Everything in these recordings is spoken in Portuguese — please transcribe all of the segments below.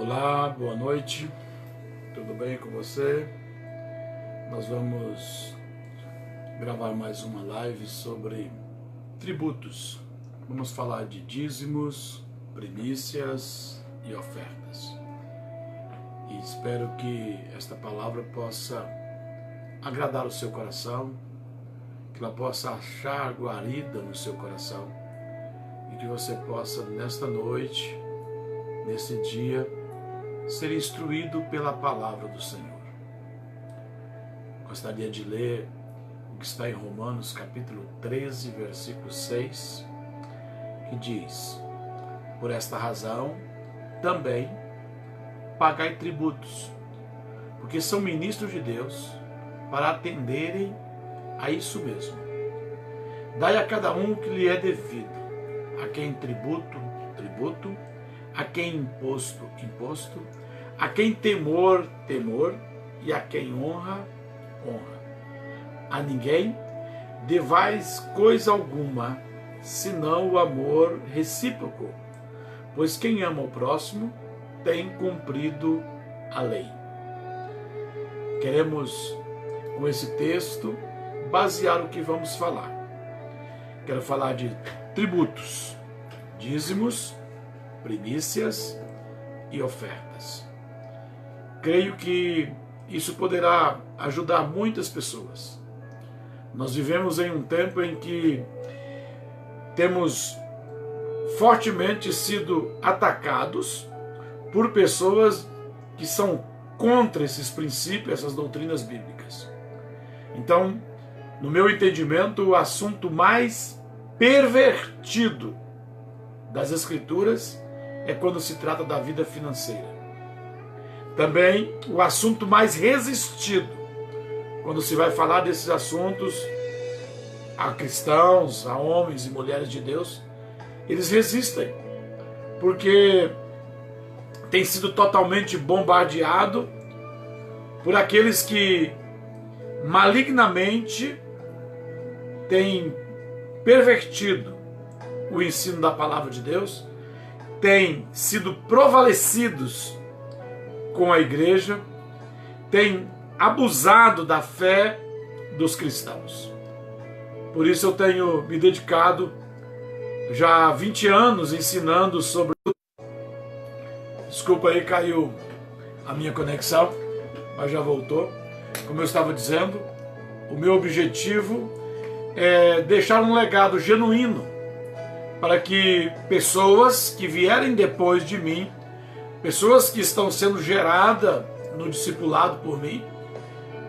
Olá, boa noite, tudo bem com você? Nós vamos gravar mais uma live sobre tributos. Vamos falar de dízimos, primícias e ofertas. E espero que esta palavra possa agradar o seu coração, que ela possa achar guarida no seu coração e que você possa, nesta noite, nesse dia, ser instruído pela palavra do Senhor. Gostaria de ler o que está em Romanos capítulo 13, versículo 6, que diz: por esta razão, também pagai tributos, porque são ministros de Deus, para atenderem a isso mesmo. Dai a cada um o que lhe é devido, a quem tributo, tributo, a quem imposto, imposto, a quem temor, temor, e a quem honra, honra. A ninguém devais coisa alguma, senão o amor recíproco, pois quem ama o próximo tem cumprido a lei. Queremos, com esse texto, basear o que vamos falar. Quero falar de tributos, dízimos, primícias e ofertas. Creio que isso poderá ajudar muitas pessoas. Nós vivemos em um tempo em que temos fortemente sido atacados por pessoas que são contra esses princípios, essas doutrinas bíblicas. Então, no meu entendimento, o assunto mais pervertido das Escrituras é quando se trata da vida financeira. Também o assunto mais resistido, quando se vai falar desses assuntos a cristãos, a homens e mulheres de Deus, eles resistem, porque tem sido totalmente bombardeado por aqueles que malignamente têm pervertido o ensino da palavra de Deus, têm sido prevalecidos com a igreja, têm abusado da fé dos cristãos. Por isso eu tenho me dedicado já há 20 anos ensinando sobre... Desculpa aí, caiu a minha conexão, mas já voltou. Como eu estava dizendo, o meu objetivo é deixar um legado genuíno para que pessoas que vierem depois de mim, pessoas que estão sendo geradas no discipulado por mim,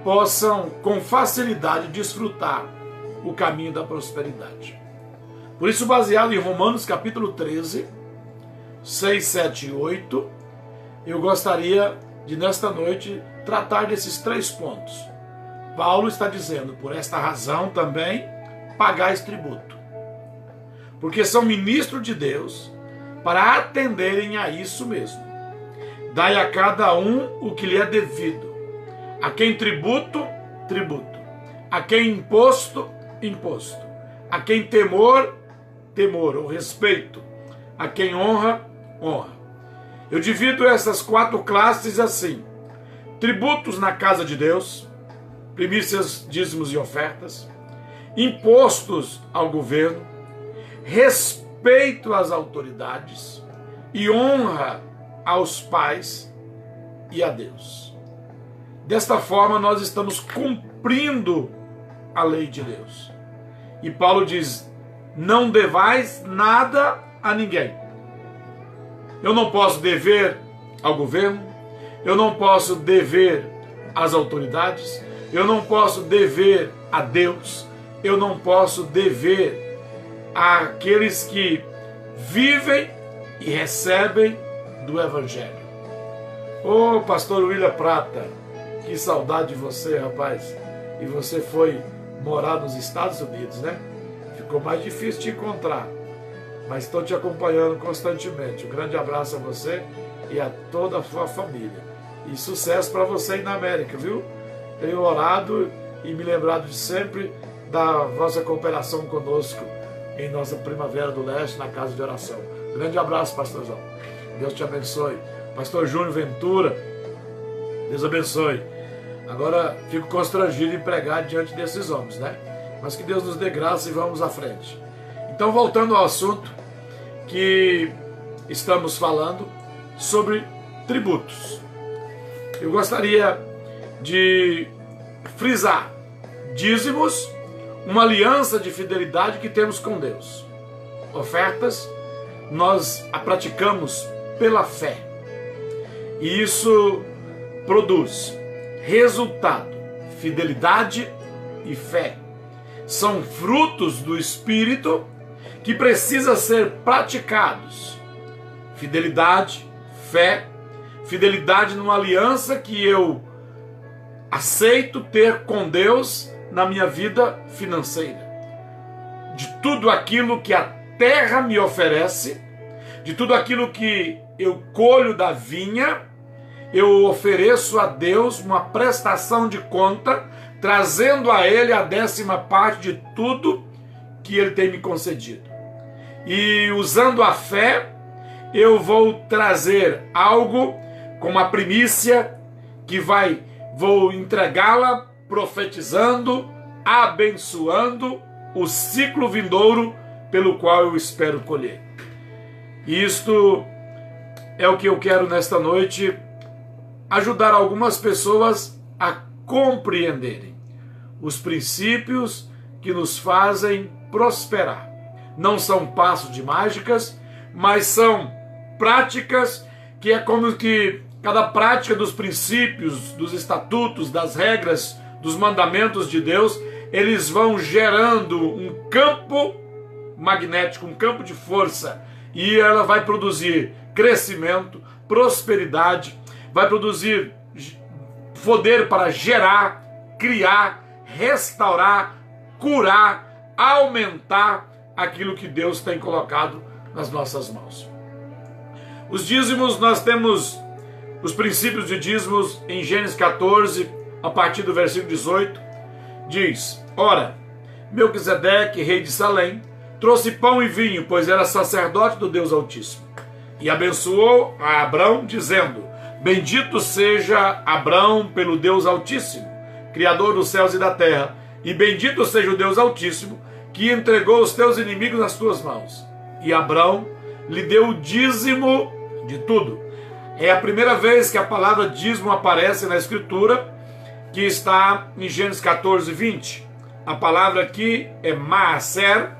possam com facilidade desfrutar o caminho da prosperidade. Por isso, baseado em Romanos capítulo 13, 6, 7 e 8, eu gostaria de, nesta noite, tratar desses 3 pontos. Paulo está dizendo: por esta razão também pagais tributo, porque são ministros de Deus, para atenderem a isso mesmo. Dai a cada um o que lhe é devido, a quem tributo, tributo, a quem imposto, imposto, a quem temor, temor ou respeito, a quem honra, honra. Eu divido essas 4 classes assim: tributos na casa de Deus, primícias, dízimos e ofertas, impostos ao governo, respeito às autoridades e honra aos pais e a Deus. Desta forma, nós estamos cumprindo a lei de Deus. E Paulo diz: não devais nada a ninguém. Eu não posso dever ao governo, eu não posso dever às autoridades, eu não posso dever a Deus, eu não posso dever àqueles que vivem e recebem do Evangelho. Ô, pastor William Prata, que saudade de você, rapaz. E você foi morar nos Estados Unidos, né? Ficou mais difícil te encontrar, mas estou te acompanhando constantemente. Um grande abraço a você e a toda a sua família. E sucesso para você aí na América, viu? Tenho orado e me lembrado de sempre da vossa cooperação conosco em nossa Primavera do Leste, na Casa de Oração. Grande abraço, pastorzão. Deus te abençoe. Pastor Júnior Ventura, Deus abençoe. Agora fico constrangido em pregar diante desses homens, né? Mas que Deus nos dê graça e vamos à frente. Então, voltando ao assunto que estamos falando sobre tributos. Eu gostaria de frisar: dízimos, uma aliança de fidelidade que temos com Deus. Ofertas, nós a praticamos pela fé. E isso produz resultado, fidelidade e fé. São frutos do Espírito que precisam ser praticados. Fidelidade, fé, fidelidade numa aliança que eu aceito ter com Deus na minha vida financeira. De tudo aquilo que a terra me oferece, de tudo aquilo que eu colho da vinha, eu ofereço a Deus uma prestação de conta, trazendo a Ele a 10ª de tudo que Ele tem me concedido. E usando a fé, eu vou trazer algo como a primícia que vou entregá-la profetizando, abençoando o ciclo vindouro pelo qual eu espero colher. Isto é o que eu quero nesta noite ajudar algumas pessoas a compreenderem os princípios que nos fazem prosperar. Não são passos de mágicas, mas são práticas que é como que cada prática dos princípios, dos estatutos, das regras, dos mandamentos de Deus, eles vão gerando um campo magnético, um campo de força, e ela vai produzir crescimento, prosperidade, vai produzir poder para gerar, criar, restaurar, curar, aumentar aquilo que Deus tem colocado nas nossas mãos. Os dízimos, nós temos os princípios de dízimos em Gênesis 14, a partir do versículo 18, diz: Ora, Melquisedeque, rei de Salém, trouxe pão e vinho, pois era sacerdote do Deus Altíssimo. E abençoou a Abrão, dizendo: Bendito seja Abrão pelo Deus Altíssimo, Criador dos céus e da terra, e bendito seja o Deus Altíssimo, que entregou os teus inimigos nas tuas mãos. E Abrão lhe deu o dízimo de tudo. É a primeira vez que a palavra dízimo aparece na Escritura, que está em Gênesis 14, 20. A palavra aqui é maaser,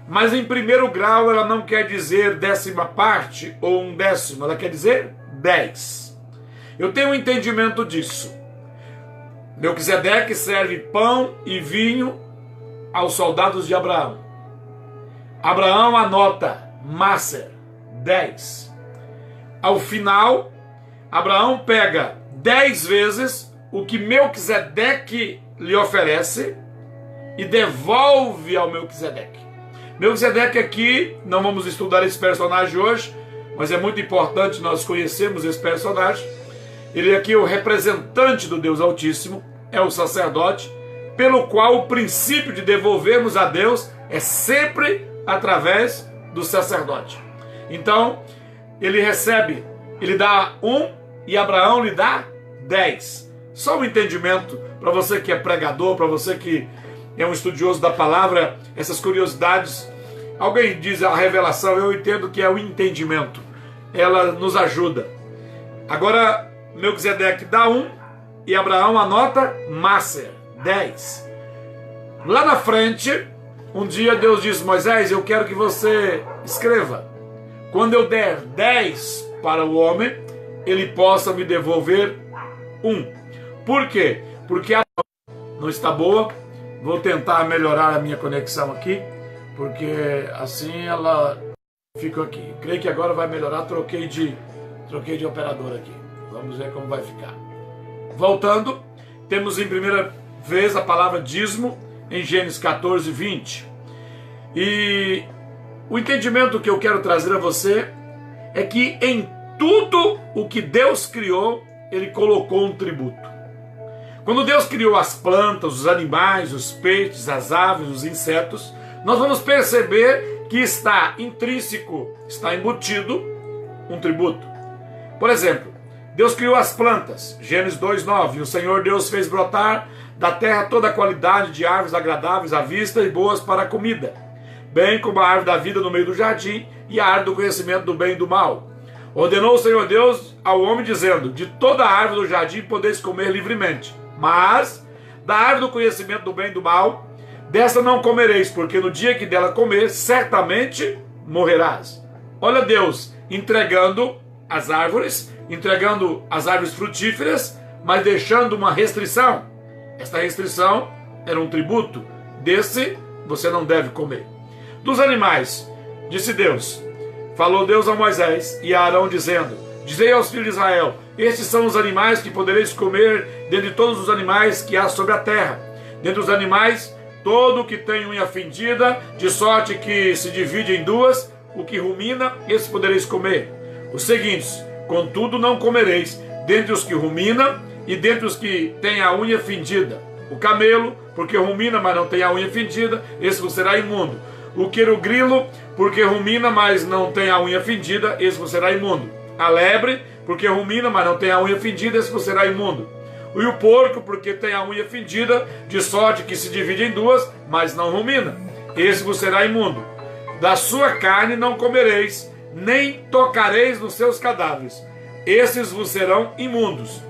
mas em primeiro grau ela não quer dizer 10ª parte ou 1/10, ela quer dizer 10. Eu tenho um entendimento disso. Melquisedeque serve pão e vinho aos soldados de Abraão. Abraão anota maaser, 10. Ao final, Abraão pega 10 vezes o que Melquisedeque lhe oferece e devolve ao Melquisedeque. Melquisedeque aqui, não vamos estudar esse personagem hoje, mas é muito importante nós conhecermos esse personagem. Ele aqui é o representante do Deus Altíssimo, é o sacerdote, pelo qual o princípio de devolvermos a Deus é sempre através do sacerdote. Então, ele recebe, ele dá 1 e Abraão lhe dá 10. Só um entendimento para você que é pregador, para você que é um estudioso da palavra, essas curiosidades. Alguém diz a revelação, eu entendo que é o entendimento. Ela nos ajuda. Agora, Melquisedeque dá 1 e Abraão anota maaser, 10. Lá na frente, um dia Deus diz: Moisés, eu quero que você escreva: quando eu der 10 para o homem, ele possa me devolver 1. Por quê? Porque a não está boa. Vou tentar melhorar a minha conexão aqui, porque assim ela fica aqui. Creio que agora vai melhorar. Troquei de operador aqui. Vamos ver como vai ficar. Voltando, temos em primeira vez a palavra dízimo em Gênesis 14, 20. E o entendimento que eu quero trazer a você é que em tudo o que Deus criou, Ele colocou um tributo. Quando Deus criou as plantas, os animais, os peixes, as aves, os insetos, nós vamos perceber que está intrínseco, está embutido um tributo. Por exemplo, Deus criou as plantas, Gênesis 2:9, e o Senhor Deus fez brotar da terra toda a qualidade de árvores agradáveis à vista e boas para a comida, bem como a árvore da vida no meio do jardim e a árvore do conhecimento do bem e do mal. Ordenou o Senhor Deus ao homem, dizendo: de toda a árvore do jardim podeis comer livremente, mas da árvore do conhecimento do bem e do mal, dessa não comereis, porque no dia que dela comer, certamente morrerás. Olha Deus entregando as árvores frutíferas, mas deixando uma restrição. Esta restrição era um tributo. Desse você não deve comer. Dos animais, disse Deus, falou Deus a Moisés e a Arão, dizendo: dizei aos filhos de Israel: estes são os animais que podereis comer dentre todos os animais que há sobre a terra. Dentre os animais, todo o que tem unha fendida, de sorte que se divide em duas, o que rumina, esse podereis comer. Os seguintes: contudo não comereis dentre os que rumina e dentre os que têm a unha fendida. O camelo, porque rumina, mas não tem a unha fendida, esse vos será imundo. O querugrilo, porque rumina, mas não tem a unha fendida, esse vos será imundo. A lebre, porque rumina, mas não tem a unha fendida, esse vos será imundo. E o porco, porque tem a unha fendida, de sorte que se divide em duas, mas não rumina, esse vos será imundo. Da sua carne não comereis, nem tocareis nos seus cadáveres, esses vos serão imundos.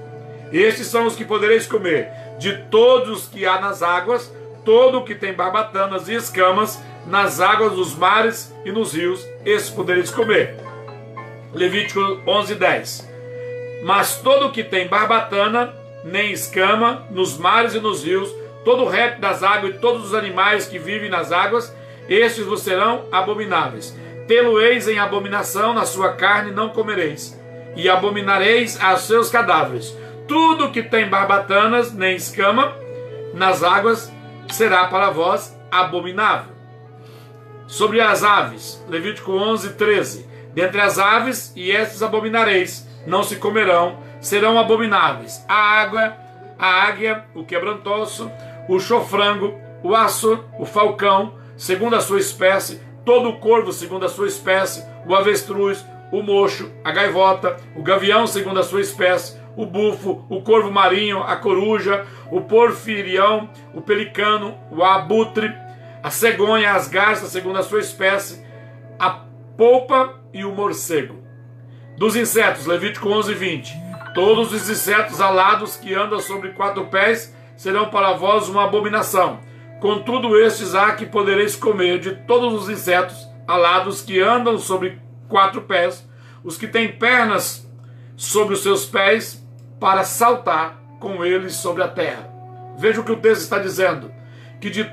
Estes são os que podereis comer: de todos os que há nas águas, todo o que tem barbatanas e escamas, nas águas dos mares e nos rios, esses podereis comer. Levítico 11:10. Mas todo o que tem barbatana, nem escama, nos mares e nos rios, todo o réptil das águas e todos os animais que vivem nas águas, estes vos serão abomináveis. Tê-lo-eis em abominação, na sua carne não comereis, e abominareis a seus cadáveres. Tudo que tem barbatanas, nem escama, nas águas, será para vós abominável. Sobre as aves, Levítico 11:13. Dentre as aves, e estas abominareis, não se comerão, serão abomináveis: a águia, o quebrantoso, o chofrango, o aço, o falcão, segundo a sua espécie, todo o corvo segundo a sua espécie, o avestruz, o mocho, a gaivota, o gavião segundo a sua espécie, o bufo, o corvo marinho, a coruja, o porfirião, o pelicano, o abutre, a cegonha, as garças segundo a sua espécie, a polpa e o morcego. Dos insetos, Levítico 11:20. Todos os insetos alados que andam sobre 4 pés serão para vós uma abominação. Contudo, estes há que podereis comer de todos os insetos alados que andam sobre 4 pés, os que têm pernas sobre os seus pés, para saltar com eles sobre a terra. Veja o que o texto está dizendo: que de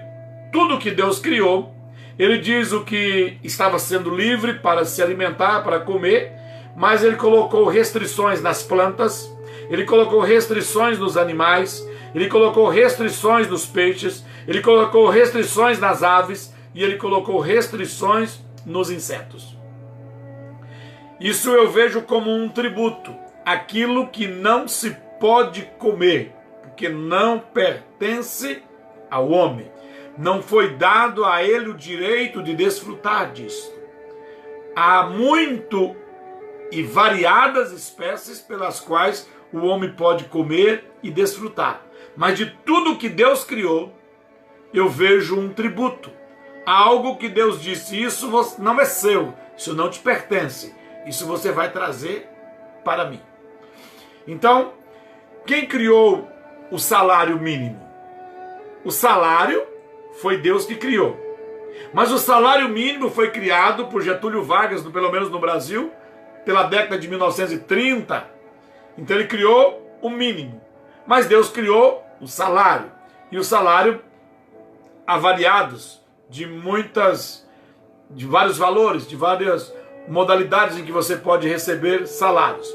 tudo que Deus criou, ele diz o que estava sendo livre para se alimentar, para comer, mas ele colocou restrições nas plantas, ele colocou restrições nos animais, ele colocou restrições nos peixes, ele colocou restrições nas aves e ele colocou restrições nos insetos. Isso eu vejo como um tributo, aquilo que não se pode comer, porque não pertence ao homem. Não foi dado a ele o direito de desfrutar disso. Há muito e variadas espécies pelas quais o homem pode comer e desfrutar. Mas de tudo que Deus criou, eu vejo um tributo. Algo que Deus disse: isso não é seu, isso não te pertence, isso você vai trazer para mim. Então, quem criou o salário mínimo? O salário foi Deus que criou. Mas o salário mínimo foi criado por Getúlio Vargas, pelo menos no Brasil, pela década de 1930. Então ele criou o mínimo. Mas Deus criou o salário. E o salário há variados, de vários valores, de várias modalidades em que você pode receber salários.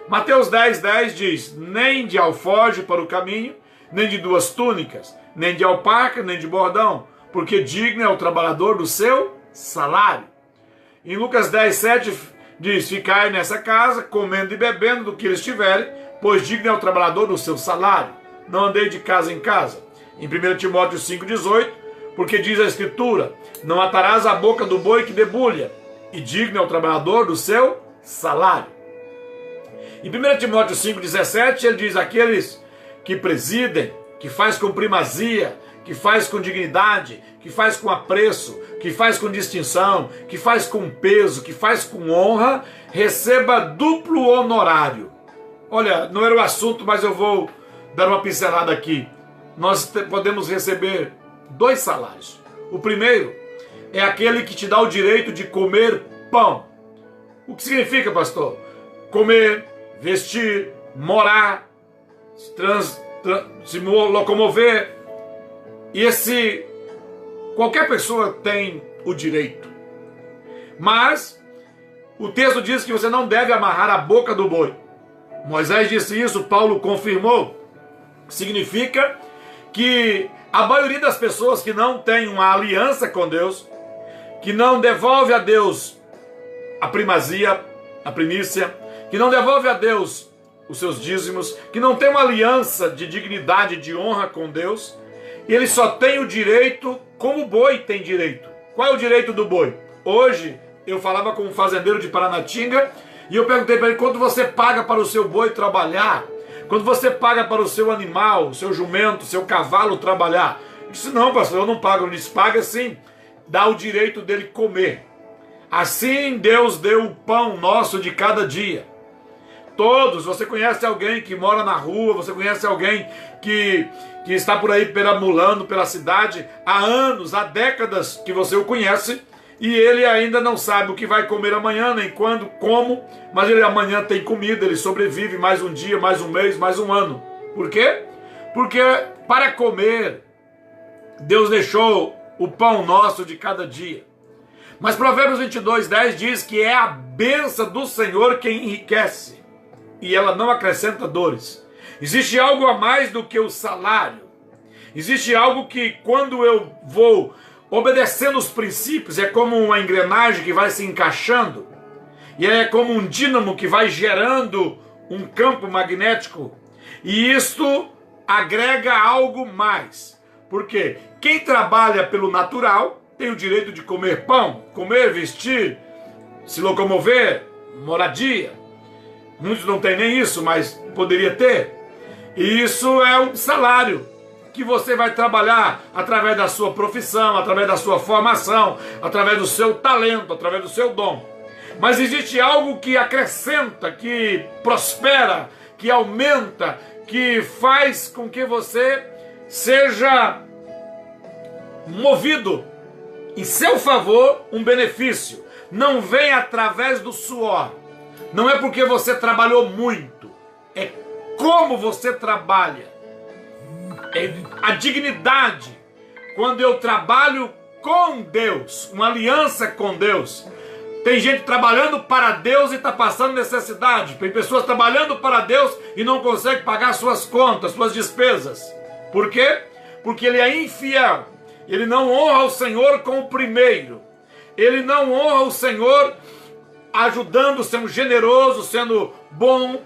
Mateus 10:10 diz: nem de alforje para o caminho, nem de 2 túnicas, nem de alparca, nem de bordão, porque digno é o trabalhador do seu salário. Em Lucas 10:7 diz: ficai nessa casa, comendo e bebendo do que eles tiverem, pois digno é o trabalhador do seu salário. Não andei de casa em casa. Em 1 Timóteo 5:18, porque diz a Escritura: não atarás a boca do boi que debulha, e digno é o trabalhador do seu salário. Em 1 Timóteo 5,17, ele diz: aqueles que presidem, que faz com primazia, que faz com dignidade, que faz com apreço, que faz com distinção, que faz com peso, que faz com honra, receba duplo honorário. Olha, não era o assunto, mas eu vou dar uma pincelada aqui. Nós podemos receber 2 salários. O primeiro é aquele que te dá o direito de comer pão. O que significa, pastor? Comer, vestir, morar, se locomover. E qualquer pessoa tem o direito. Mas o texto diz que você não deve amarrar a boca do boi. Moisés disse isso, Paulo confirmou. Significa que a maioria das pessoas que não tem uma aliança com Deus, que não devolve a Deus a primazia, a primícia, que não devolve a Deus os seus dízimos, que não tem uma aliança de dignidade, de honra com Deus, e ele só tem o direito como o boi tem direito. Qual é o direito do boi? Hoje eu falava com um fazendeiro de Paranatinga e eu perguntei para ele: quanto você paga para o seu boi trabalhar? Quando você paga para o seu animal, o seu jumento, o seu cavalo trabalhar? Eu disse: não, pastor, eu não pago. Ele disse: paga sim, dá o direito dele comer. Assim Deus deu o pão nosso de cada dia. Todos, você conhece alguém que mora na rua, você conhece alguém que está por aí perambulando pela cidade há anos, há décadas que você o conhece, e ele ainda não sabe o que vai comer amanhã, nem quando, como, mas ele amanhã tem comida, ele sobrevive mais um dia, mais um mês, mais um ano. Por quê? Porque para comer, Deus deixou o pão nosso de cada dia. Mas Provérbios 22:10 diz que é a bênção do Senhor quem enriquece, e ela não acrescenta dores. Existe algo a mais do que o salário. Existe algo que, quando eu vou obedecendo os princípios, é como uma engrenagem que vai se encaixando, e é como um dínamo que vai gerando um campo magnético, e isto agrega algo mais. Porque quem trabalha pelo natural tem o direito de comer pão, comer, vestir, se locomover, moradia. Muitos não têm nem isso, mas poderia ter. E isso é um salário que você vai trabalhar através da sua profissão, através da sua formação, através do seu talento, através do seu dom. Mas existe algo que acrescenta, que prospera, que aumenta, que faz com que você seja movido em seu favor um benefício. Não vem através do suor. Não é porque você trabalhou muito. É como você trabalha. É a dignidade. Quando eu trabalho com Deus, uma aliança com Deus. Tem gente trabalhando para Deus e está passando necessidade. Tem pessoas trabalhando para Deus e não consegue pagar suas contas, suas despesas. Por quê? Porque ele é infiel. Ele não honra o Senhor com o primeiro. Ele não honra o Senhor ajudando, sendo generoso, sendo bom,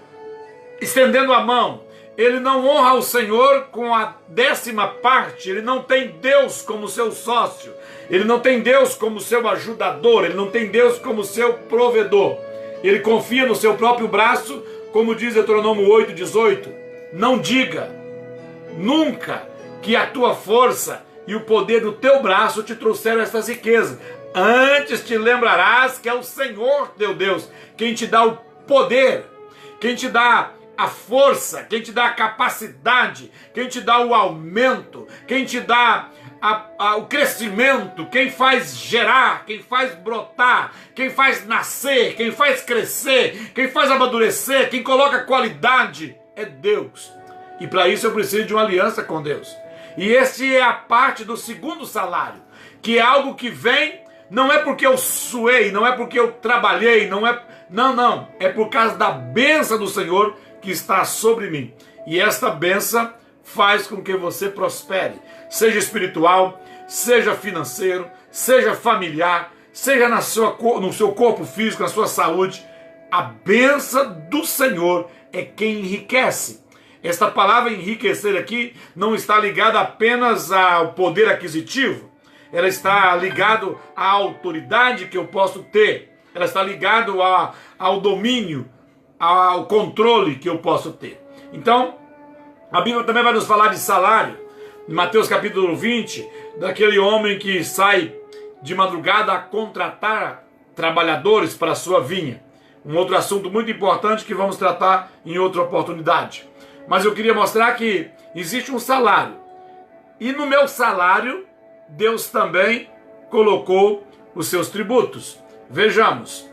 estendendo a mão. Ele não honra o Senhor com a 10ª parte. Ele não tem Deus como seu sócio. Ele não tem Deus como seu ajudador. Ele não tem Deus como seu provedor. Ele confia no seu próprio braço, como diz Deuteronômio 8:18. Não diga nunca que a tua força e o poder do teu braço te trouxeram estas riquezas. Antes te lembrarás que é o Senhor teu Deus quem te dá o poder, quem te dá a força, quem te dá a capacidade, quem te dá o aumento, quem te dá o crescimento, quem faz gerar, quem faz brotar, quem faz nascer, quem faz crescer, quem faz amadurecer, quem coloca qualidade, é Deus. E para isso eu preciso de uma aliança com Deus. E esse é a parte do segundo salário, que é algo que vem, não é porque eu suei, não é porque eu trabalhei, não, é por causa da bênção do Senhor que está sobre mim. E esta bênção faz com que você prospere, seja espiritual, seja financeiro, seja familiar, seja no seu corpo físico, na sua saúde. A bênção do Senhor é quem enriquece. Esta palavra enriquecer aqui não está ligada apenas ao poder aquisitivo, ela está ligada à autoridade que eu posso ter, ela está ligada ao domínio, ao controle que eu posso ter. Então, a Bíblia também vai nos falar de salário. Em Mateus capítulo 20, daquele homem que sai de madrugada a contratar trabalhadores para a sua vinha. Um outro assunto muito importante que vamos tratar em outra oportunidade. Mas eu queria mostrar que existe um salário. E no meu salário, Deus também colocou os seus tributos. Vejamos.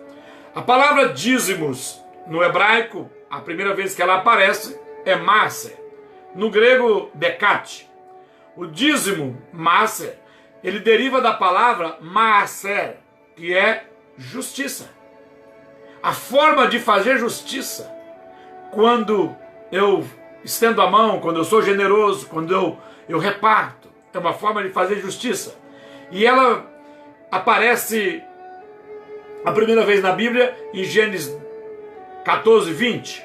A palavra dízimos no hebraico, a primeira vez que ela aparece, é máser. No grego, decate. O dízimo, máser, ele deriva da palavra maaser, que é justiça. A forma de fazer justiça, quando eu estendo a mão, quando eu sou generoso, quando eu reparto, é uma forma de fazer justiça. E ela aparece a primeira vez na Bíblia, em Gênesis 14, 20,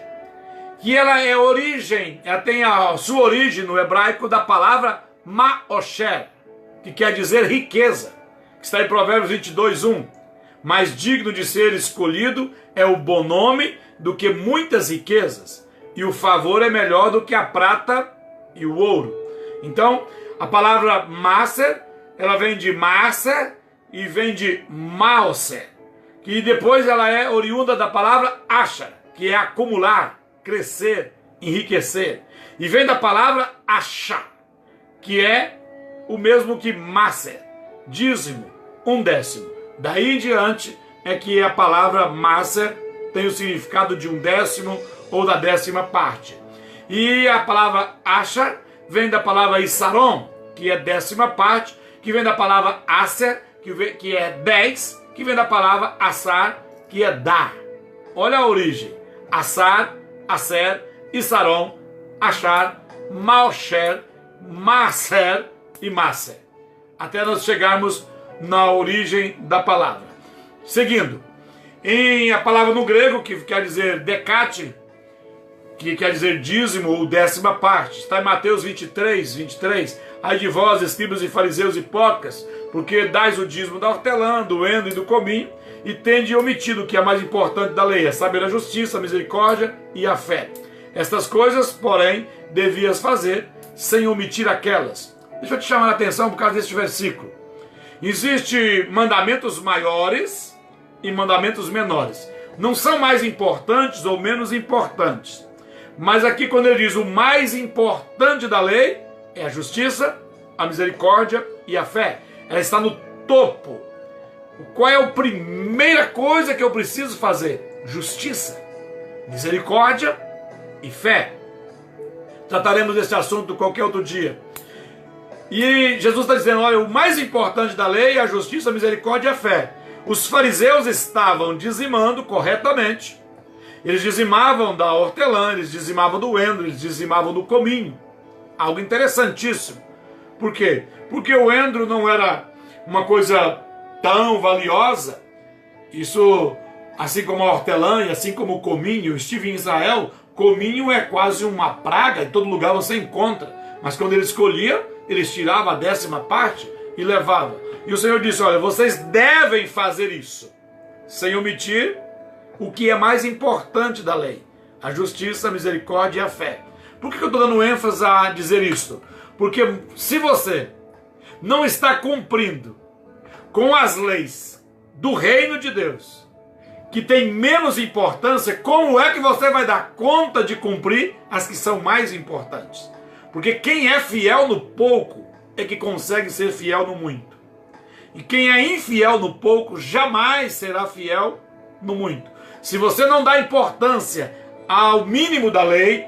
que ela é origem, ela tem a sua origem no hebraico da palavra maosher, que quer dizer riqueza, que está em Provérbios 22, 1. Mais digno de ser escolhido é o bom nome do que muitas riquezas, e o favor é melhor do que a prata e o ouro. Então, a palavra maser, ela vem de maser e vem de maoser, que depois ela é oriunda da palavra ashar, que é acumular, crescer, enriquecer. E vem da palavra achar, que é o mesmo que maser, dízimo, 1/10. Daí em diante é que a palavra maser tem o significado de 1/10 ou da 10ª parte. E a palavra achar vem da palavra isaron, que é 10ª parte, que vem da palavra aser, que é 10, que vem da palavra assar, que é dar. Olha a origem. Assar, aser, isaron, achar, maosher, maser e maser. Até nós chegarmos na origem da palavra. Seguindo, em a palavra no grego, que quer dizer decate, que quer dizer dízimo ou 10ª parte, está em Mateus 23, 23. Ai de vós, escribas e fariseus hipócritas, porque dais o dízimo da hortelã, do endro e do cominho, e tende omitido o que é mais importante da lei, é saber a justiça, a misericórdia e a fé. Estas coisas, porém, devias fazer, sem omitir aquelas. Deixa eu te chamar a atenção por causa deste versículo. Existem mandamentos maiores e mandamentos menores. Não são mais importantes ou menos importantes. Mas aqui quando ele diz o mais importante da lei é a justiça, a misericórdia e a fé. Ela está no topo. Qual é a primeira coisa que eu preciso fazer? Justiça, misericórdia e fé. Trataremos desse assunto qualquer outro dia. E Jesus está dizendo, olha, o mais importante da lei é a justiça, a misericórdia e a fé. Os fariseus estavam dizimando corretamente. Eles dizimavam da hortelã, eles dizimavam do endro, eles dizimavam do cominho. Algo interessantíssimo. Por quê? Porque o endro não era uma coisa tão valiosa. Isso, assim como a hortelã e assim como o cominho, eu estive em Israel, cominho é quase uma praga, em todo lugar você encontra. Mas quando eles colhiam, eles tiravam a 10ª parte e levavam. E o Senhor disse, olha, vocês devem fazer isso, sem omitir o que é mais importante da lei, a justiça, a misericórdia e a fé. Por que eu estou dando ênfase a dizer isso? Porque se você não está cumprindo com as leis do reino de Deus, que tem menos importância, como é que você vai dar conta de cumprir as que são mais importantes? Porque quem é fiel no pouco é que consegue ser fiel no muito. E quem é infiel no pouco jamais será fiel no muito. Se você não dá importância ao mínimo da lei,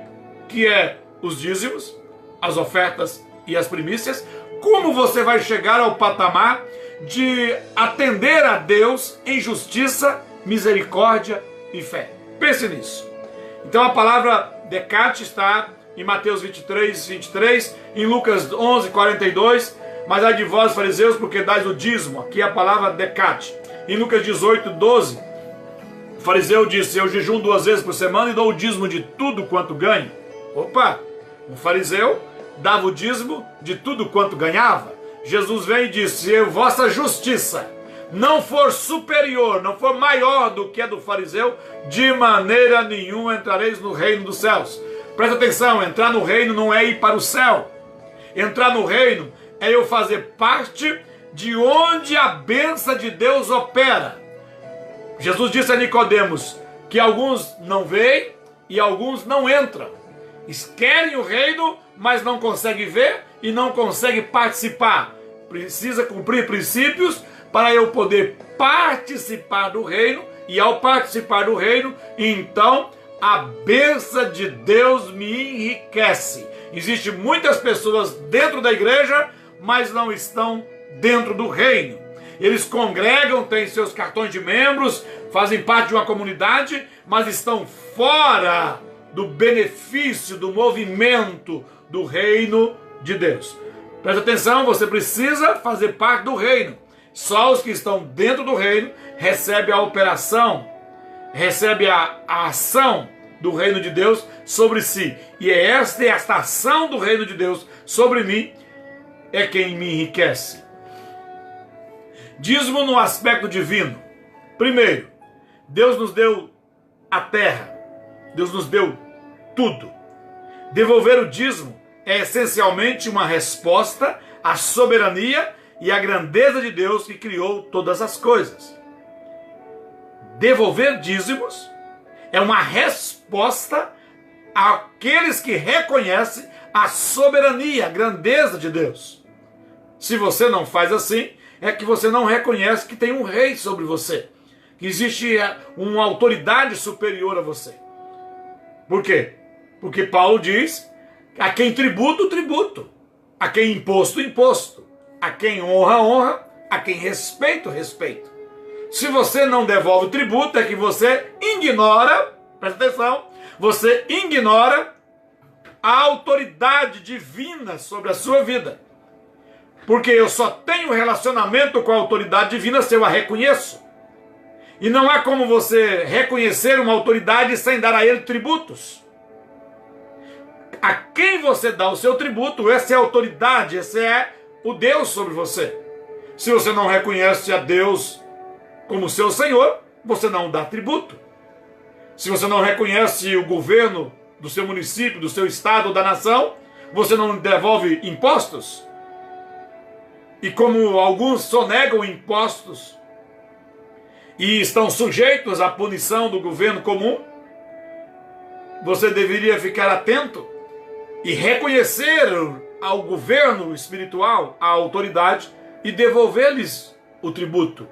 que é os dízimos, as ofertas e as primícias, como você vai chegar ao patamar de atender a Deus em justiça, misericórdia e fé? Pense nisso. Então a palavra decate está em Mateus 23, 23, em Lucas 11, 42, mas ai de vós, fariseus, porque dais o dízimo. Aqui é a palavra decate. Em Lucas 18, 12, o fariseu disse, eu jejum 2 vezes por semana e dou o dízimo de tudo quanto ganho. Opa, um fariseu dava o dízimo de tudo quanto ganhava. Jesus vem e disse, vossa justiça não for superior, não for maior do que a do fariseu, de maneira nenhuma entrareis no reino dos céus. Presta atenção, entrar no reino não é ir para o céu. Entrar no reino é eu fazer parte de onde a bênção de Deus opera. Jesus disse a Nicodemos que alguns não veem e alguns não entram. Eles querem o reino, mas não conseguem ver e não conseguem participar. Precisa cumprir princípios para eu poder participar do reino, e ao participar do reino, então a bênção de Deus me enriquece. Existem muitas pessoas dentro da igreja, mas não estão dentro do reino. Eles congregam, têm seus cartões de membros, fazem parte de uma comunidade, mas estão fora do benefício, do movimento do reino de Deus. Presta atenção, você precisa fazer parte do reino. Só os que estão dentro do reino recebem a operação, recebem a ação do reino de Deus sobre si. E é esta ação do reino de Deus sobre mim é quem me enriquece. Dízimo no aspecto divino. Primeiro, Deus nos deu a terra. Deus nos deu tudo. Devolver o dízimo é essencialmente uma resposta à soberania e à grandeza de Deus que criou todas as coisas. Devolver dízimos é uma resposta àqueles que reconhecem a soberania, a grandeza de Deus. Se você não faz assim, é que você não reconhece que tem um rei sobre você, que existe uma autoridade superior a você. Por quê? Porque Paulo diz: a quem tributo, tributo, a quem imposto, imposto, a quem honra, honra, a quem respeito, respeito. Se você não devolve o tributo, é que você ignora, presta atenção, você ignora a autoridade divina sobre a sua vida. Porque eu só tenho relacionamento com a autoridade divina se eu a reconheço. E não há como você reconhecer uma autoridade sem dar a ele tributos. A quem você dá o seu tributo, essa é a autoridade, esse é o Deus sobre você. Se você não reconhece a Deus como seu Senhor, você não dá tributo. Se você não reconhece o governo do seu município, do seu estado ou da nação, você não devolve impostos. E como alguns sonegam impostos e estão sujeitos à punição do governo comum, você deveria ficar atento e reconhecer ao governo espiritual, à autoridade, e devolver-lhes o tributo.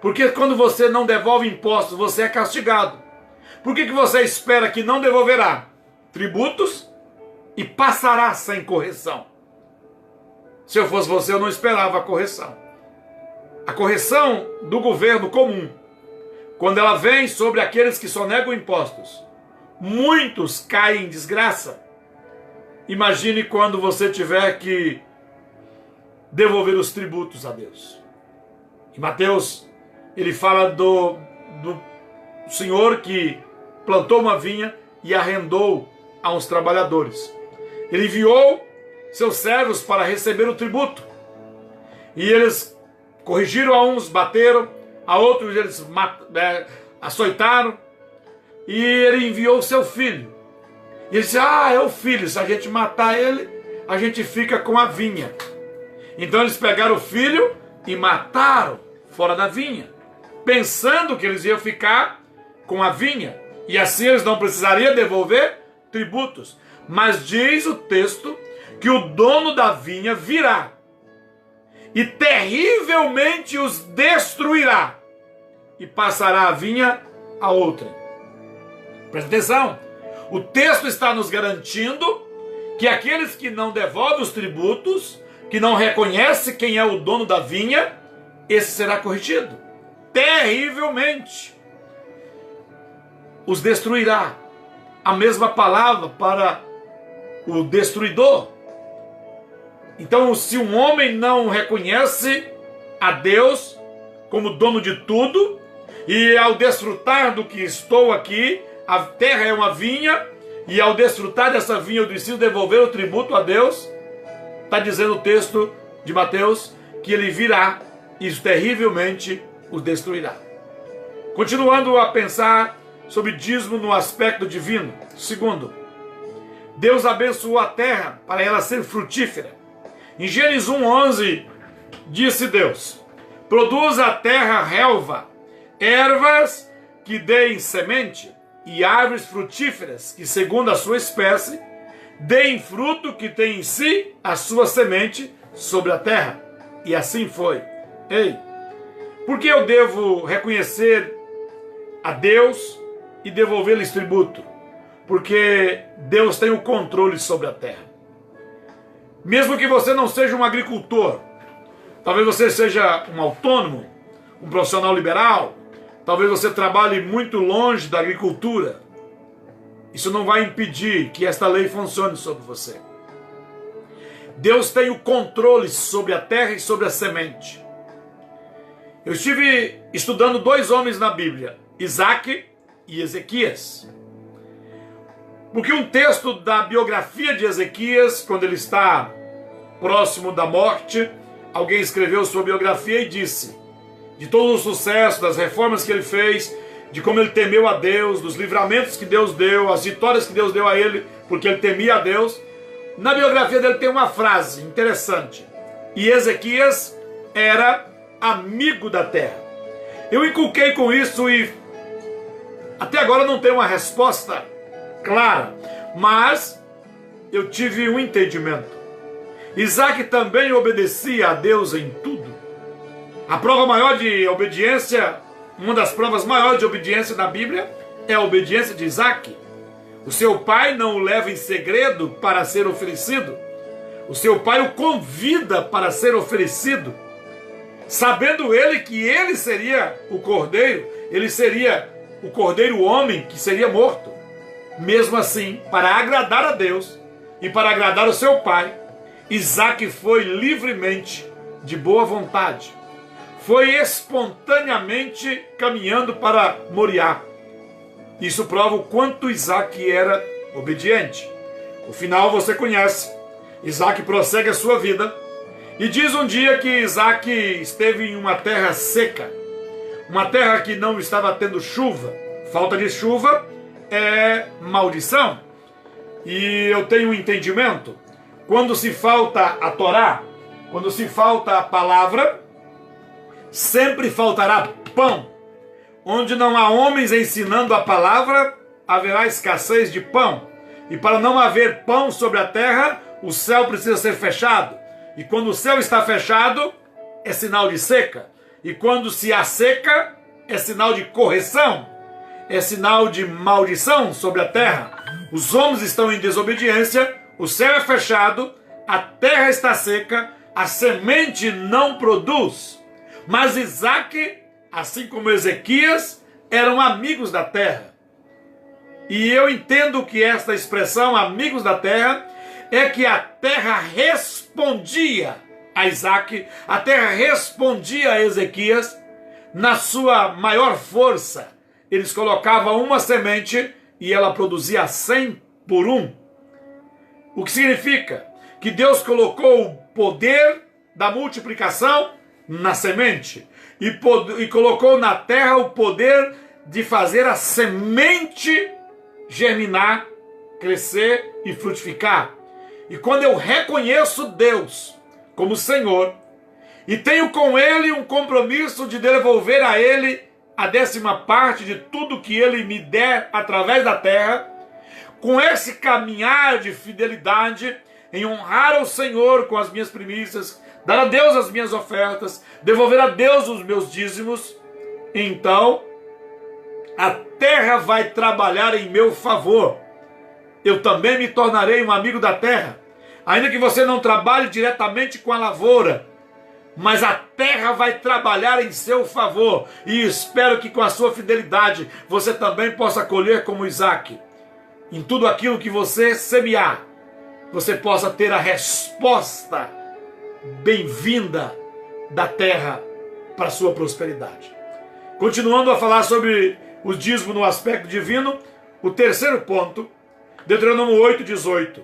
Porque quando você não devolve impostos, você é castigado. Por que você espera que não devolverá tributos e passará sem correção? Se eu fosse você, eu não esperava a correção. A correção do governo comum, quando ela vem sobre aqueles que sonegam impostos, muitos caem em desgraça. Imagine quando você tiver que devolver os tributos a Deus. Em Mateus, ele fala do senhor que plantou uma vinha e arrendou a uns trabalhadores. Ele enviou seus servos para receber o tributo. E eles corrigiram a uns, bateram, a outros eles açoitaram. E ele enviou o seu filho. E ele disse: é o filho, se a gente matar ele, a gente fica com a vinha. Então eles pegaram o filho e mataram fora da vinha, pensando que eles iam ficar com a vinha. E assim eles não precisariam devolver tributos. Mas diz o texto que o dono da vinha virá e terrivelmente os destruirá e passará a vinha a outra. Presta atenção, o texto está nos garantindo que aqueles que não devolvem os tributos, que não reconhecem quem é o dono da vinha, esse será corrigido terrivelmente, os destruirá. A mesma palavra para o destruidor. Então, se um homem não reconhece a Deus como dono de tudo, e ao desfrutar do que estou aqui, a terra é uma vinha, e ao desfrutar dessa vinha eu preciso devolver o tributo a Deus, está dizendo o texto de Mateus que ele virá isso terrivelmente o destruirá. Continuando a pensar sobre dízimo no aspecto divino. Segundo, Deus abençoou a terra para ela ser frutífera. Em Gênesis 1:11, disse Deus: produza a terra relva, ervas que deem semente, e árvores frutíferas que, segundo a sua espécie, deem fruto que tem em si a sua semente sobre a terra. E assim foi. Ei, por que eu devo reconhecer a Deus e devolver-lhes tributo? Porque Deus tem o controle sobre a terra. Mesmo que você não seja um agricultor, talvez você seja um autônomo, um profissional liberal, talvez você trabalhe muito longe da agricultura, isso não vai impedir que esta lei funcione sobre você. Deus tem o controle sobre a terra e sobre a semente. Eu estive estudando dois homens na Bíblia, Isaac e Ezequias. Porque um texto da biografia de Ezequias, quando ele está próximo da morte, alguém escreveu sua biografia e disse de todo o sucesso, das reformas que ele fez, de como ele temeu a Deus, dos livramentos que Deus deu, as vitórias que Deus deu a ele, porque ele temia a Deus. Na biografia dele tem uma frase interessante: e Ezequias era amigo da terra. Eu inculquei com isso e até agora não tenho uma resposta clara, mas eu tive um entendimento. Isaac também obedecia a Deus em tudo. A prova maior de obediência, uma das provas maiores de obediência da Bíblia, é a obediência de Isaac. O seu pai não o leva em segredo para ser oferecido. O seu pai o convida para ser oferecido, sabendo ele que ele seria o cordeiro, ele seria o cordeiro homem que seria morto. Mesmo assim, para agradar a Deus e para agradar o seu pai, Isaac foi livremente, de boa vontade, foi espontaneamente caminhando para Moriá. Isso prova o quanto Isaac era obediente. O final você conhece. Isaac prossegue a sua vida e diz um dia que Isaac esteve em uma terra seca, uma terra que não estava tendo chuva. Falta de chuva é maldição. E eu tenho um entendimento: quando se falta a Torá, quando se falta a palavra, sempre faltará pão. Onde não há homens ensinando a palavra, haverá escassez de pão. E para não haver pão sobre a terra, o céu precisa ser fechado. E quando o céu está fechado, é sinal de seca. E quando se há seca, é sinal de correção. É sinal de maldição sobre a terra. Os homens estão em desobediência, o céu é fechado, a terra está seca, a semente não produz. Mas Isaac, assim como Ezequias, eram amigos da terra. E eu entendo que esta expressão, amigos da terra, é que a terra respondia a Isaac, a terra respondia a Ezequias na sua maior força. Eles colocavam uma semente e ela produzia 100 por 1. O que significa que Deus colocou o poder da multiplicação na semente e colocou na terra o poder de fazer a semente germinar, crescer e frutificar. E quando eu reconheço Deus como Senhor e tenho com Ele um compromisso de devolver a Ele a 10ª parte de tudo que Ele me der através da terra, com esse caminhar de fidelidade em honrar ao Senhor com as minhas primícias, dar a Deus as minhas ofertas, devolver a Deus os meus dízimos, então a terra vai trabalhar em meu favor. Eu também me tornarei um amigo da terra, ainda que você não trabalhe diretamente com a lavoura, mas a terra vai trabalhar em seu favor, e espero que com a sua fidelidade você também possa colher como Isaac. Em tudo aquilo que você semear, você possa ter a resposta bem-vinda da terra para a sua prosperidade. Continuando a falar sobre o dízimo no aspecto divino, o terceiro ponto, Deuteronômio 8:18.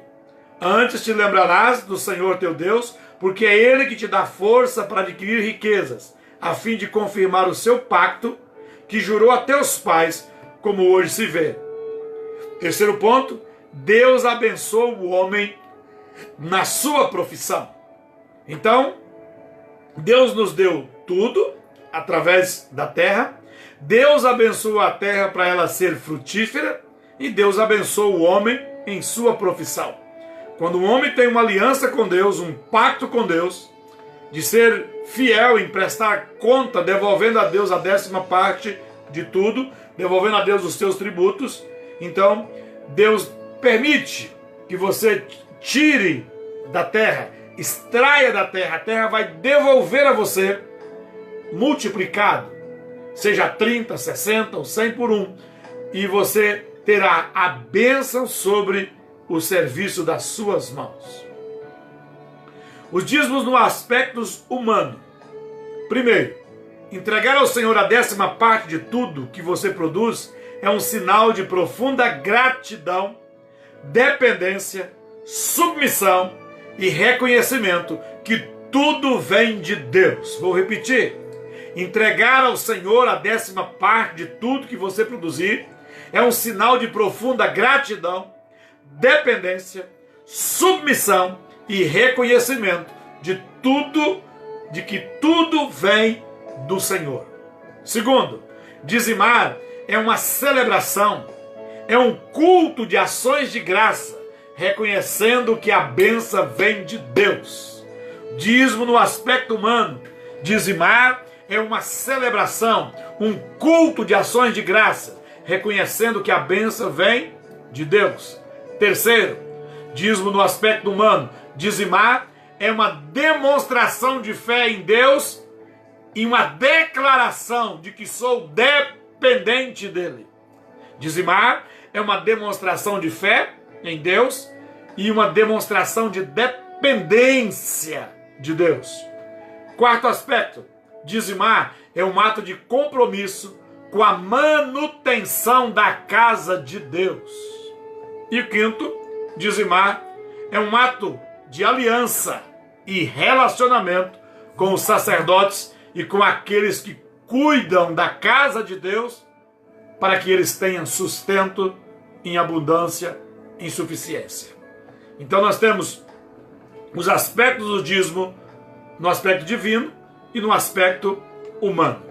Antes te lembrarás do Senhor teu Deus, porque é Ele que te dá força para adquirir riquezas, a fim de confirmar o seu pacto, que jurou a teus pais, como hoje se vê. Terceiro ponto, Deus abençoa o homem na sua profissão. Então, Deus nos deu tudo através da terra, Deus abençoa a terra para ela ser frutífera, e Deus abençoa o homem em sua profissão. Quando um homem tem uma aliança com Deus, um pacto com Deus, de ser fiel em prestar conta, devolvendo a Deus a 10ª parte de tudo, devolvendo a Deus os seus tributos, então Deus permite que você tire da terra, extraia da terra, a terra vai devolver a você multiplicado, seja 30, 60 ou 100 por 1, e você terá a bênção sobre o serviço das suas mãos. Os dízimos no aspecto humano. Primeiro, entregar ao Senhor a 10ª parte de tudo que você produz é um sinal de profunda gratidão, dependência, submissão e reconhecimento que tudo vem de Deus. Vou repetir. Entregar ao Senhor a 10ª parte de tudo que você produzir é um sinal de profunda gratidão, dependência, submissão e reconhecimento de que tudo vem do Senhor. Segundo, dizimar é uma celebração, é um culto de ações de graça, reconhecendo que a bênção vem de Deus. Dízimo no aspecto humano. Dizimar é uma celebração, um culto de ações de graça, reconhecendo que a bênção vem de Deus. Terceiro, dízimo no aspecto humano. Dizimar é uma demonstração de fé em Deus e uma declaração de que sou dependente dele. Dizimar é uma demonstração de fé em Deus e uma demonstração de dependência de Deus. Quarto aspecto, dizimar é um ato de compromisso com a manutenção da casa de Deus. E quinto, dizimar é um ato de aliança e relacionamento com os sacerdotes e com aqueles que cuidam da casa de Deus, para que eles tenham sustento em abundância, em suficiência. Então nós temos os aspectos do dízimo no aspecto divino e no aspecto humano.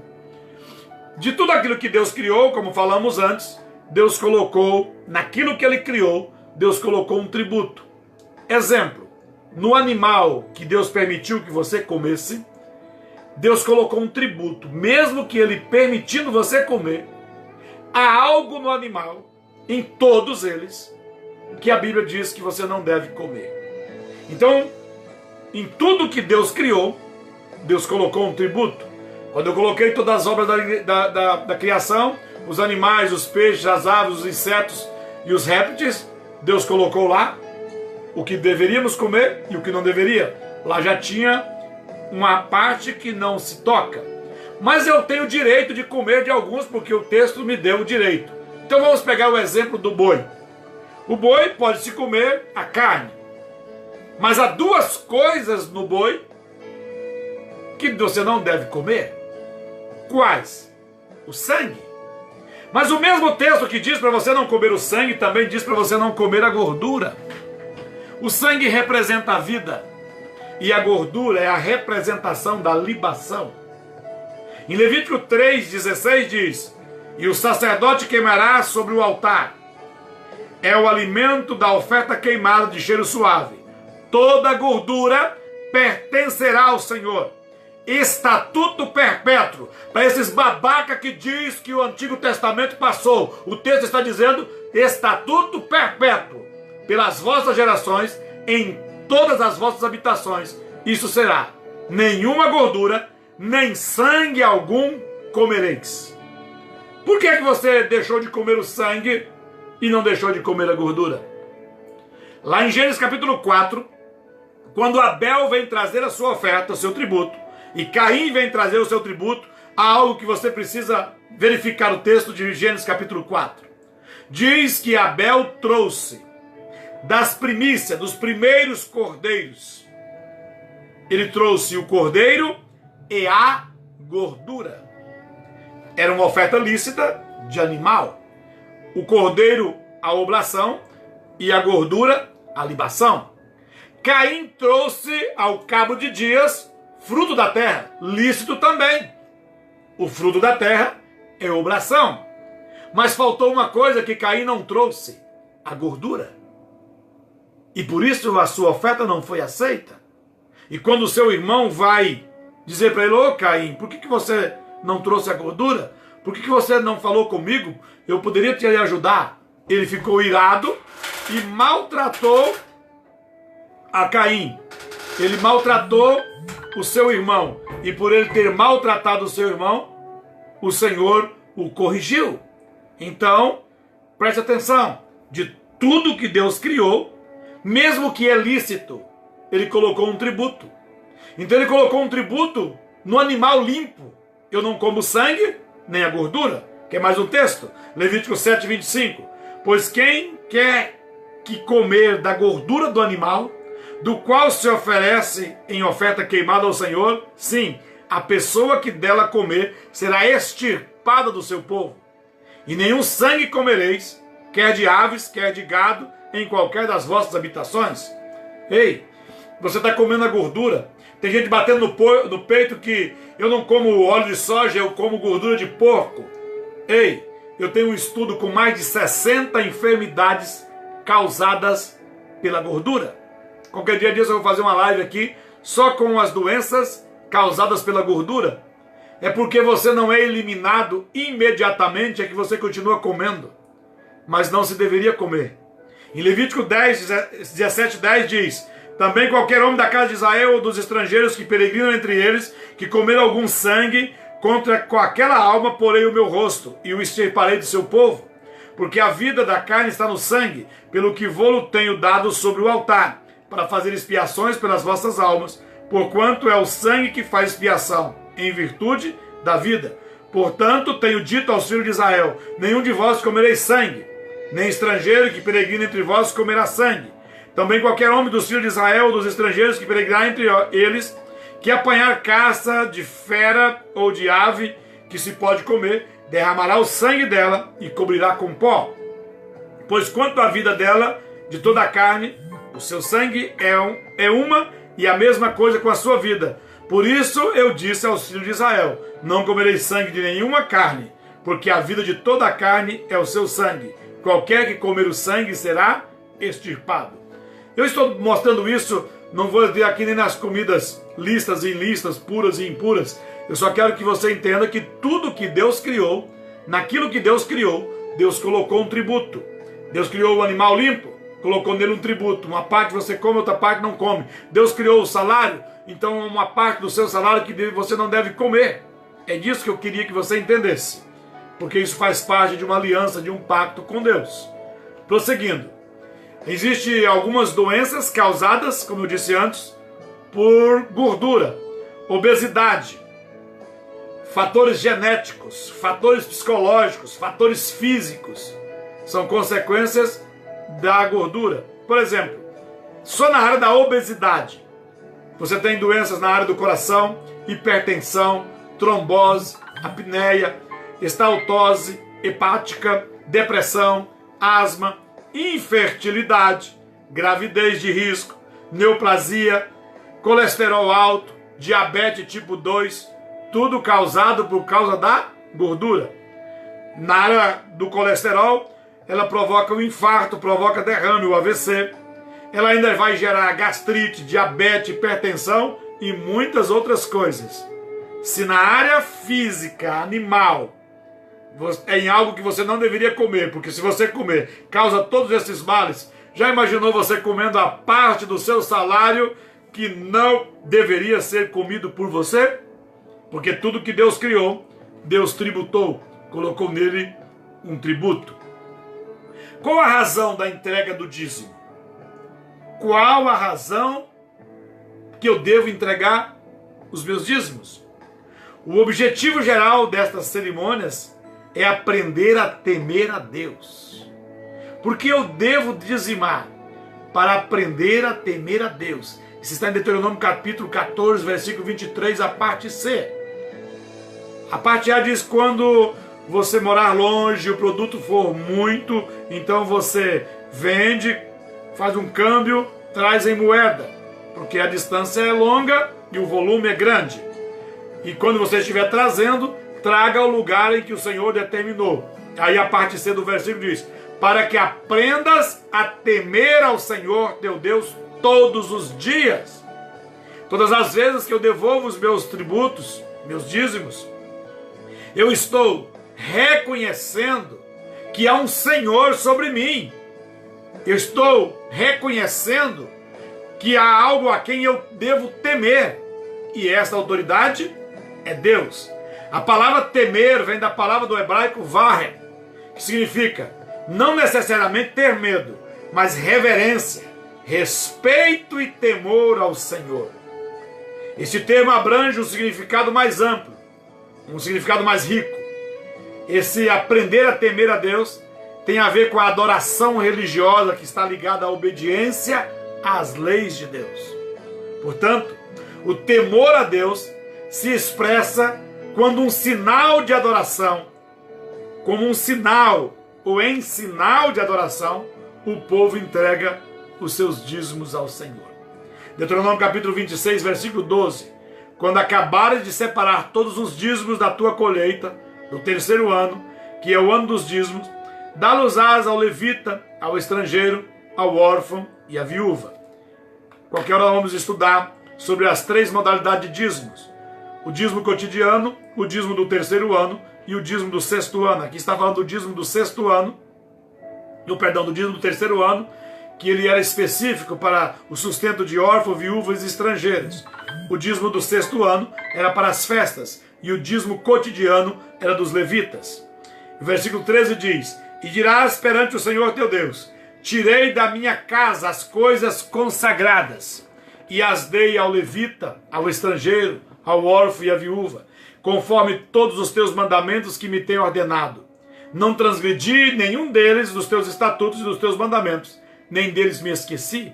De tudo aquilo que Deus criou, como falamos antes, Deus colocou, naquilo que Ele criou, Deus colocou um tributo. Exemplo, no animal que Deus permitiu que você comesse, Deus colocou um tributo. Mesmo que Ele permitindo você comer, há algo no animal, em todos eles, que a Bíblia diz que você não deve comer. Então, em tudo que Deus criou, Deus colocou um tributo. Quando eu coloquei todas as obras da criação, os animais, os peixes, as aves, os insetos e os répteis, Deus colocou lá o que deveríamos comer e o que não deveria. Lá já tinha uma parte que não se toca. Mas eu tenho o direito de comer de alguns, porque o texto me deu o direito. Então vamos pegar o exemplo do boi. O boi pode-se comer a carne. Mas há duas coisas no boi que você não deve comer. Quais? O sangue. Mas o mesmo texto que diz para você não comer o sangue, também diz para você não comer a gordura. O sangue representa a vida. E a gordura é a representação da libação. Em Levítico 3,16 diz: e o sacerdote queimará sobre o altar. É o alimento da oferta queimada de cheiro suave. Toda a gordura pertencerá ao Senhor. Estatuto perpétuo. Para esses babaca que diz que o Antigo Testamento passou, o texto está dizendo estatuto perpétuo. Pelas vossas gerações, em todas as vossas habitações, isso será: nenhuma gordura, nem sangue algum comereis. Por que você deixou de comer o sangue e não deixou de comer a gordura? Lá em Gênesis capítulo 4, quando Abel vem trazer a sua oferta, o seu tributo, e Caim vem trazer o seu tributo, há algo que você precisa verificar o texto de Gênesis capítulo 4. Diz que Abel trouxe das primícias, dos primeiros cordeiros. Ele trouxe o cordeiro e a gordura. Era uma oferta lícita de animal. O cordeiro, a oblação, e a gordura, a libação. Caim trouxe ao cabo de dias fruto da terra, lícito também. O fruto da terra é oblação. Mas faltou uma coisa que Caim não trouxe, a gordura. E por isso a sua oferta não foi aceita. E quando o seu irmão vai dizer para ele: ô Caim, por que você não trouxe a gordura? Por que você não falou comigo? Eu poderia te ajudar. Ele ficou irado e maltratou a Caim. Ele maltratou o seu irmão. E por ele ter maltratado o seu irmão, o Senhor o corrigiu. Então, preste atenção. De tudo que Deus criou, mesmo que é lícito, ele colocou um tributo. Então ele colocou um tributo no animal limpo. Eu não como sangue, nem a gordura. Quer mais um texto? Levítico 7:25. Pois quem quer que comer da gordura do animal, do qual se oferece em oferta queimada ao Senhor, sim, a pessoa que dela comer será extirpada do seu povo. E nenhum sangue comereis, quer de aves, quer de gado, em qualquer das vossas habitações. Ei, você está comendo a gordura. Tem gente batendo no peito que eu não como óleo de soja, eu como gordura de porco. Ei, eu tenho um estudo com mais de 60 enfermidades causadas pela gordura. Qualquer dia disso eu vou fazer uma live aqui só com as doenças causadas pela gordura. É porque você não é eliminado imediatamente, é que você continua comendo. Mas não se deveria comer. Em Levítico 17:10 diz: também qualquer homem da casa de Israel ou dos estrangeiros que peregrinam entre eles, que comer algum sangue, com aquela alma porei o meu rosto e o extirparei do seu povo. Porque a vida da carne está no sangue, pelo que vô-lo tenho dado sobre o altar, para fazer expiações pelas vossas almas, porquanto é o sangue que faz expiação, em virtude da vida. Portanto, tenho dito aos filhos de Israel: nenhum de vós comereis sangue, nem estrangeiro que peregrina entre vós comerá sangue. Também qualquer homem dos filhos de Israel ou dos estrangeiros que peregrinar entre eles, que apanhar caça de fera ou de ave que se pode comer, derramará o sangue dela e cobrirá com pó. Pois quanto à vida dela, de toda a carne, o seu sangue é uma e a mesma coisa com a sua vida. Por isso eu disse aos filhos de Israel: não comereis sangue de nenhuma carne, porque a vida de toda a carne é o seu sangue. Qualquer que comer o sangue será extirpado. Eu estou mostrando isso, não vou dizer aqui nem nas comidas listas e ilícitas, puras e impuras. Eu só quero que você entenda que tudo que Deus criou, naquilo que Deus criou, Deus colocou um tributo. Deus criou o animal limpo, colocou nele um tributo. Uma parte você come, outra parte não come. Deus criou o salário, então uma parte do seu salário que você não deve comer. É disso que eu queria que você entendesse. Porque isso faz parte de uma aliança, de um pacto com Deus. Prosseguindo. Existem algumas doenças causadas, como eu disse antes, por gordura, obesidade, fatores genéticos, fatores psicológicos, fatores físicos. São consequências da gordura. Por exemplo, só na área da obesidade, você tem doenças na área do coração, hipertensão, trombose, apneia, estaltose hepática, depressão, asma, infertilidade, gravidez de risco, neoplasia, colesterol alto, diabetes tipo 2, tudo causado por causa da gordura. Na área do colesterol, ela provoca um infarto, provoca derrame, o AVC. Ela ainda vai gerar gastrite, diabetes, hipertensão e muitas outras coisas. Se na área física, animal, é em algo que você não deveria comer, porque se você comer, causa todos esses males. Já imaginou você comendo a parte do seu salário que não deveria ser comido por você? Porque tudo que Deus criou, Deus tributou, colocou nele um tributo. Qual a razão da entrega do dízimo? Qual a razão que eu devo entregar os meus dízimos? O objetivo geral destas cerimônias é aprender a temer a Deus. Porque eu devo dizimar para aprender a temer a Deus. Isso está em Deuteronômio capítulo 14, versículo 23, a parte C. A parte A diz quando você morar longe, o produto for muito, então você vende, faz um câmbio, traz em moeda, porque a distância é longa e o volume é grande. E quando você estiver trazendo, traga ao lugar em que o Senhor determinou. Aí a parte C do versículo diz: para que aprendas a temer ao Senhor teu Deus todos os dias. Todas as vezes que eu devolvo os meus tributos, meus dízimos, eu estou reconhecendo que há um Senhor sobre mim. Eu estou reconhecendo que há algo a quem eu devo temer. E essa autoridade é Deus. A palavra temer vem da palavra do hebraico varre, que significa não necessariamente ter medo, mas reverência, respeito e temor ao Senhor. Este termo abrange um significado mais amplo, um significado mais rico. Esse aprender a temer a Deus tem a ver com a adoração religiosa que está ligada à obediência às leis de Deus. Portanto, o temor a Deus se expressa quando um sinal de adoração, como um sinal ou em sinal de adoração, o povo entrega os seus dízimos ao Senhor. Deuteronômio capítulo 26, versículo 12. Quando acabares de separar todos os dízimos da tua colheita, do terceiro ano, que é o ano dos dízimos, dá-los-ás ao levita, ao estrangeiro, ao órfão e à viúva. Qualquer hora vamos estudar sobre as três modalidades de dízimos: o dízimo cotidiano, o dízimo do terceiro ano e o dízimo do sexto ano. Aqui está falando do dízimo do sexto ano, do dízimo do terceiro ano, que ele era específico para o sustento de órfãos, viúvas e estrangeiros. O dízimo do sexto ano era para as festas, e o dízimo cotidiano era dos levitas. O versículo 13 diz: e dirás perante o Senhor teu Deus: tirei da minha casa as coisas consagradas, e as dei ao levita, ao estrangeiro, ao órfão e à viúva, conforme todos os teus mandamentos que me têm ordenado. Não transgredi nenhum deles dos teus estatutos e dos teus mandamentos, nem deles me esqueci.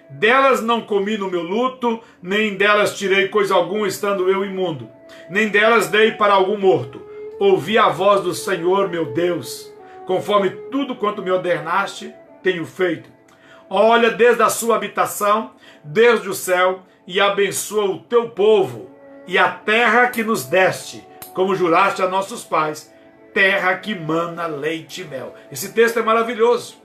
Delas não comi no meu luto, nem delas tirei coisa alguma estando eu imundo, nem delas dei para algum morto. Ouvi a voz do Senhor meu Deus, conforme tudo quanto me ordenaste, tenho feito. Olha desde a sua habitação, desde o céu, e abençoa o teu povo, e a terra que nos deste, como juraste a nossos pais, terra que mana leite e mel. Esse texto é maravilhoso.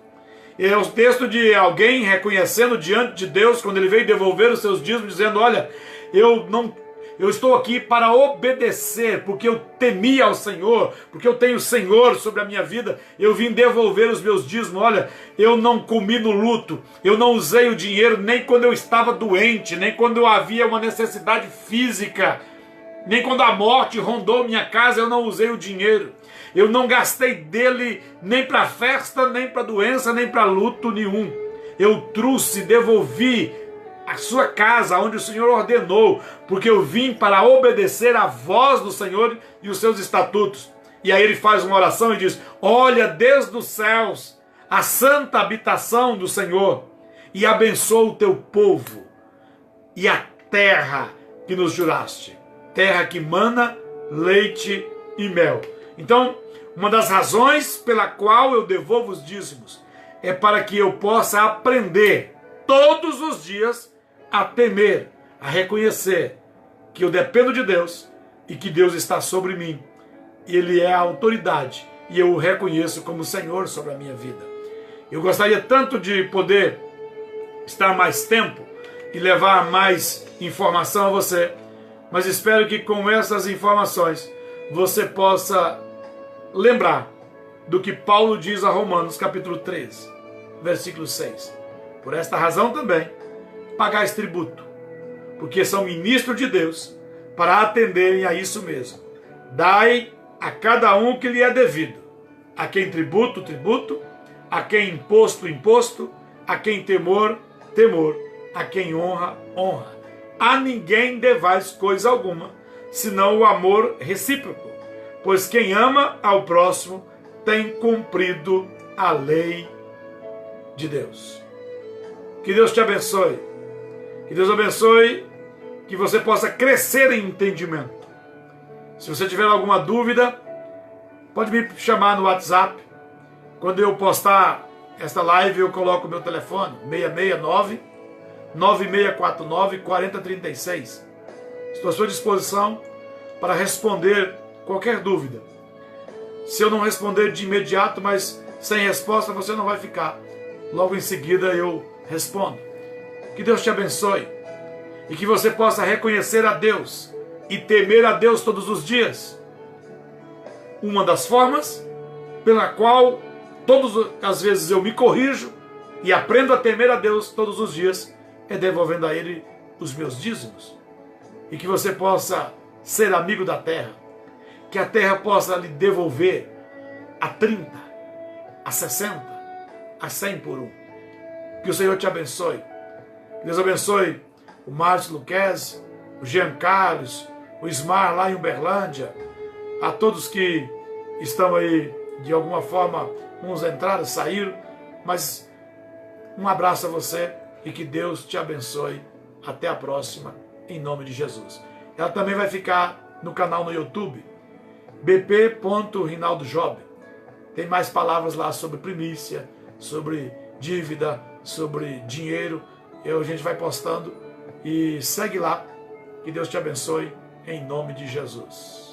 É o texto de alguém reconhecendo diante de Deus, quando ele veio devolver os seus dízimos, dizendo: olha, eu estou aqui para obedecer, porque eu temi ao Senhor, porque eu tenho o Senhor sobre a minha vida, eu vim devolver os meus dízimos. Olha, eu não comi no luto, eu não usei o dinheiro nem quando eu estava doente, nem quando havia uma necessidade física, nem quando a morte rondou minha casa, eu não usei o dinheiro. Eu não gastei dele nem para festa, nem para doença, nem para luto nenhum. Eu trouxe, devolvi a sua casa, onde o Senhor ordenou, porque eu vim para obedecer à voz do Senhor e os seus estatutos. E aí ele faz uma oração e diz: olha desde os céus a santa habitação do Senhor, e abençoa o teu povo e a terra que nos juraste, terra que mana leite e mel. Então, uma das razões pela qual eu devolvo os dízimos é para que eu possa aprender todos os dias a temer, a reconhecer que eu dependo de Deus e que Deus está sobre mim. Ele é a autoridade e eu o reconheço como Senhor sobre a minha vida. Eu gostaria tanto de poder estar mais tempo e levar mais informação a você, mas espero que com essas informações você possa lembrar do que Paulo diz a Romanos capítulo 13, versículo 6. Por esta razão também pagais tributo, porque são ministros de Deus, para atenderem a isso mesmo. Dai a cada um o que lhe é devido, a quem tributo, tributo, a quem imposto, imposto, a quem temor, temor, a quem honra, honra. A ninguém devais coisa alguma, senão o amor recíproco, pois quem ama ao próximo tem cumprido a lei de Deus. Que Deus te abençoe. Que Deus abençoe, que você possa crescer em entendimento. Se você tiver alguma dúvida, pode me chamar no WhatsApp. Quando eu postar esta live, eu coloco o meu telefone, 669-9649-4036. Estou à sua disposição para responder qualquer dúvida. Se eu não responder de imediato, mas sem resposta, você não vai ficar. Logo em seguida eu respondo. Que Deus te abençoe e que você possa reconhecer a Deus e temer a Deus todos os dias. Uma das formas pela qual todas as vezes eu me corrijo e aprendo a temer a Deus todos os dias é devolvendo a Ele os meus dízimos. E que você possa ser amigo da terra, que a terra possa lhe devolver a 30, a 60, a 100 por um. Que o Senhor te abençoe. Que Deus abençoe o Márcio Luquezzi, o Jean Carlos, o Ismar lá em Uberlândia, a todos que estão aí de alguma forma, uns entraram, saíram, mas um abraço a você e que Deus te abençoe. Até a próxima, em nome de Jesus. Ela também vai ficar no canal no YouTube, bp.rinaldojob. Tem mais palavras lá sobre primícia, sobre dívida, sobre dinheiro. A gente vai postando e segue lá. Que Deus te abençoe em nome de Jesus.